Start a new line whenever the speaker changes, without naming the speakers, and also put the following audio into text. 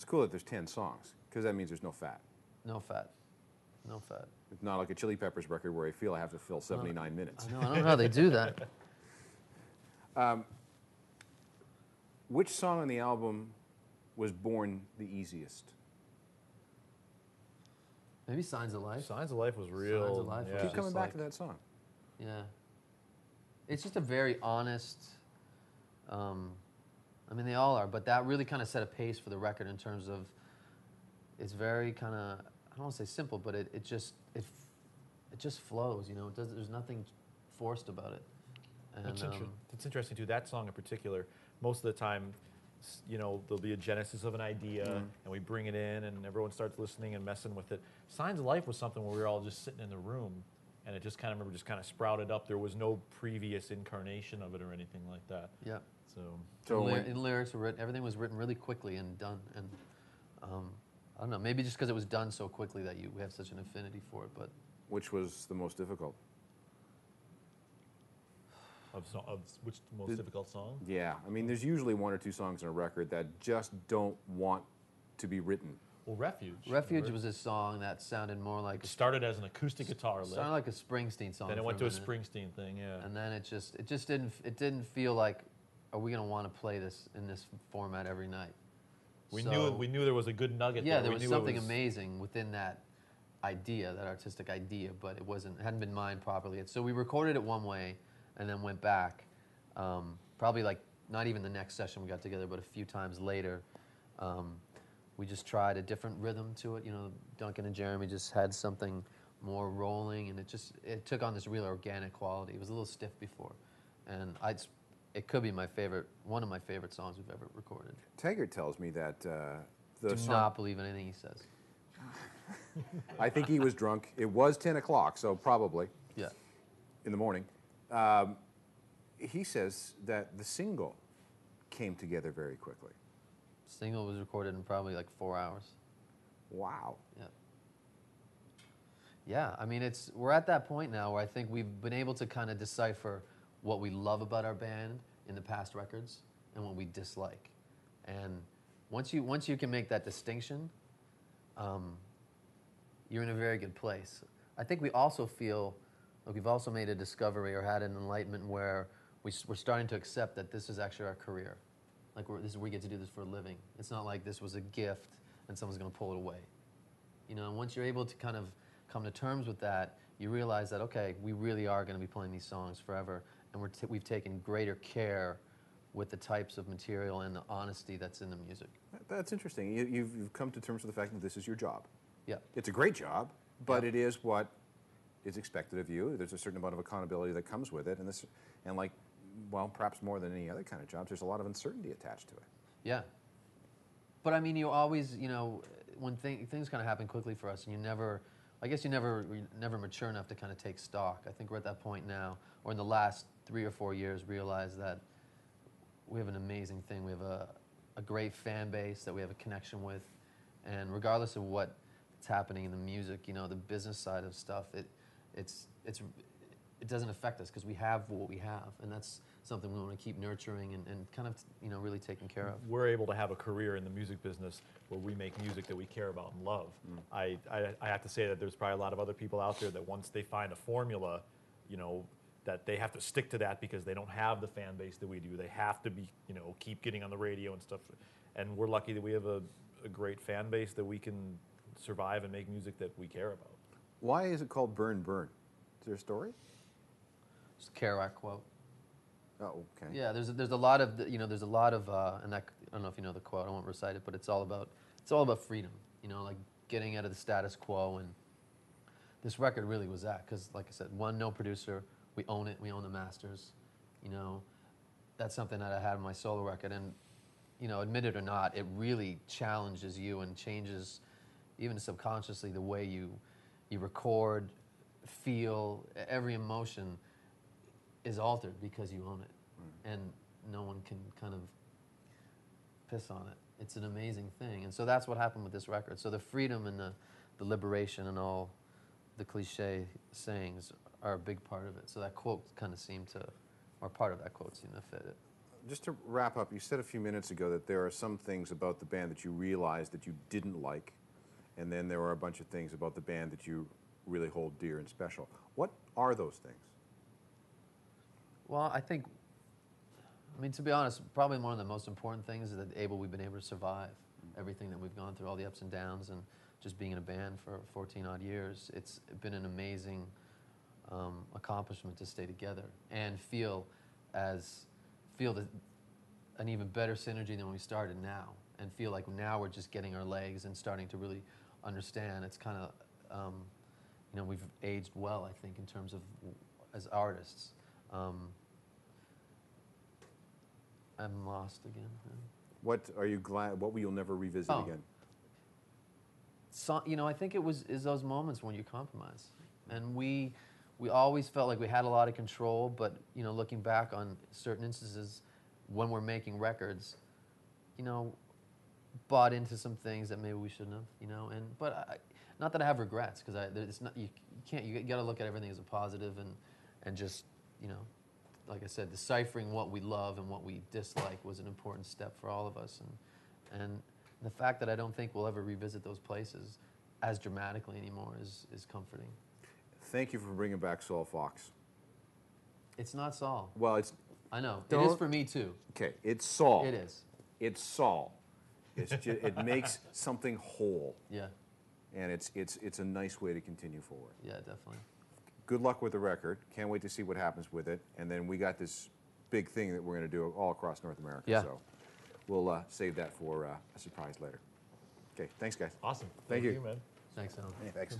cool that there's 10 songs, because that means there's no fat.
No fat. No fat.
It's not like a Chili Peppers record where I feel I have to fill 79 minutes.
I don't know how they do that.
Which song on the album was born the easiest?
Maybe Signs of Life.
Signs of Life was real.
Signs of Life was
Keep coming
just
back to that song.
Yeah. It's just a very honest, I mean, they all are, but that really kind of set a pace for the record in terms of, it's very kind of, I don't want to say simple, but it just flows, you know. There's nothing forced about it. And,
it's interesting too. That song in particular, most of the time, you know, there'll be a genesis of an idea, and we bring it in, and everyone starts listening and messing with it. Signs of Life was something where we were all just sitting in the room, and it just kind of sprouted up. There was no previous incarnation of it or anything like that.
Yeah.
So
lyrics were written, everything was written really quickly and done, and I don't know, maybe just because it was done so quickly that we have such an affinity for it. But
which was the most difficult?
Of which most difficult song?
Yeah, I mean, there's usually one or two songs in a record that just don't want to be written.
Well, Refuge.
Refuge was a song that sounded more like...
It started as an acoustic guitar lick.
Sounded like a Springsteen song.
Then it went to a Springsteen thing, yeah.
And then it just didn't feel like, are we going to want to play this in this format every night?
We knew there was a good nugget there.
Yeah, there was something amazing within that idea, that artistic idea, but it hadn't been mined properly. And so we recorded it one way, and then went back, probably like not even the next session we got together, but a few times later. We just tried a different rhythm to it. You know, Duncan and Jeremy just had something more rolling, and it took on this real organic quality. It was a little stiff before, and it could be one of my favorite songs we've ever recorded.
Taggart tells me that
Do not believe anything he says.
I think he was drunk. It was 10 o'clock, so probably.
Yeah.
In the morning. He says that the single came together very quickly.
Single was recorded in probably like 4 hours.
Wow.
Yeah. Yeah, I mean, we're at that point now where I think we've been able to kind of decipher what we love about our band in the past records and what we dislike. And once you can make that distinction, you're in a very good place. I think we also feel like we've also made a discovery or had an enlightenment where we're starting to accept that this is actually our career. Like we get to do this for a living. It's not like this was a gift and someone's going to pull it away. You know, and once you're able to kind of come to terms with that, you realize that, okay, we really are going to be playing these songs forever, and we've taken greater care with the types of material and the honesty that's in the music.
That's interesting. You've come to terms with the fact that this is your job.
Yeah.
It's a great job, but it is what is expected of you. There's a certain amount of accountability that comes with it, and like, well, perhaps more than any other kind of job, there's a lot of uncertainty attached to it.
Yeah. But I mean, you always, you know, when things kind of happen quickly for us, and you're never mature enough to kind of take stock. I think we're at that point now, or in the last 3 or 4 years, realize that we have an amazing thing. We have a great fan base that we have a connection with, and regardless of what's happening in the music, you know, the business side of stuff, it doesn't affect us because we have what we have, and that's something we want to keep nurturing and kind of, you know, really taking care of.
We're able to have a career in the music business where we make music that we care about and love. I have to say that there's probably a lot of other people out there that once they find a formula, you know, that they have to stick to that because they don't have the fan base that we do. They have to be, you know, keep getting on the radio and stuff. And we're lucky that we have a great fan base that we can survive and make music that we care about.
Why is it called Burn Burn? Is there a story?
It's a Kerouac quote.
Oh, okay.
Yeah, there's a lot of and that, I don't know if you know the quote. I won't recite it, but it's all about freedom. You know, like getting out of the status quo, and this record really was that because, like I said, no producer. We own it. We own the masters. You know, that's something that I had in my solo record, and you know, admit it or not, it really challenges you and changes, even subconsciously, the way you record, feel. Every emotion is altered because you own it, and no one can kind of piss on it. It's an amazing thing, and so that's what happened with this record. So the freedom and the liberation and all the cliche sayings are a big part of it. So that quote kind of seemed to, or part of that quote seemed to fit it.
just to wrap up, you said a few minutes ago that there are some things about the band that you realized that you didn't like, and then there are a bunch of things about the band that you really hold dear and special. What are those things?
Well, I think, I mean, to be honest, probably one of the most important things is that we've been able to survive everything that we've gone through, all the ups and downs, and just being in a band for 14 odd years. It's been an amazing accomplishment to stay together and feel an even better synergy than when we started now, and feel like now we're just getting our legs and starting to really understand. It's kind of, you know, we've aged well, I think, in terms of as artists. I'm lost again.
What are you glad? What will you never revisit again?
So, you know, I think is those moments when you compromise, and we always felt like we had a lot of control, but you know, looking back on certain instances when we're making records, you know, bought into some things that maybe we shouldn't have, you know, but not that I have regrets, because it's not, you got to look at everything as a positive, and just, you know, like I said, deciphering what we love and what we dislike was an important step for all of us, and the fact that I don't think we'll ever revisit those places as dramatically anymore is comforting.
Thank you for bringing back Saul Fox.
It's not Saul.
Well, it's...
I know. It is for me, too.
Okay, it's Saul.
It is.
It's Saul. It's just, it makes something whole.
Yeah.
And it's a nice way to continue forward.
Yeah, definitely.
Good luck with the record. Can't wait to see what happens with it. And then we got this big thing that we're going to do all across North America.
Yeah.
So we'll save that for a surprise later. Okay, thanks, guys.
Awesome.
Thank you.
Man.
Thanks, Alan.
Hey, thanks.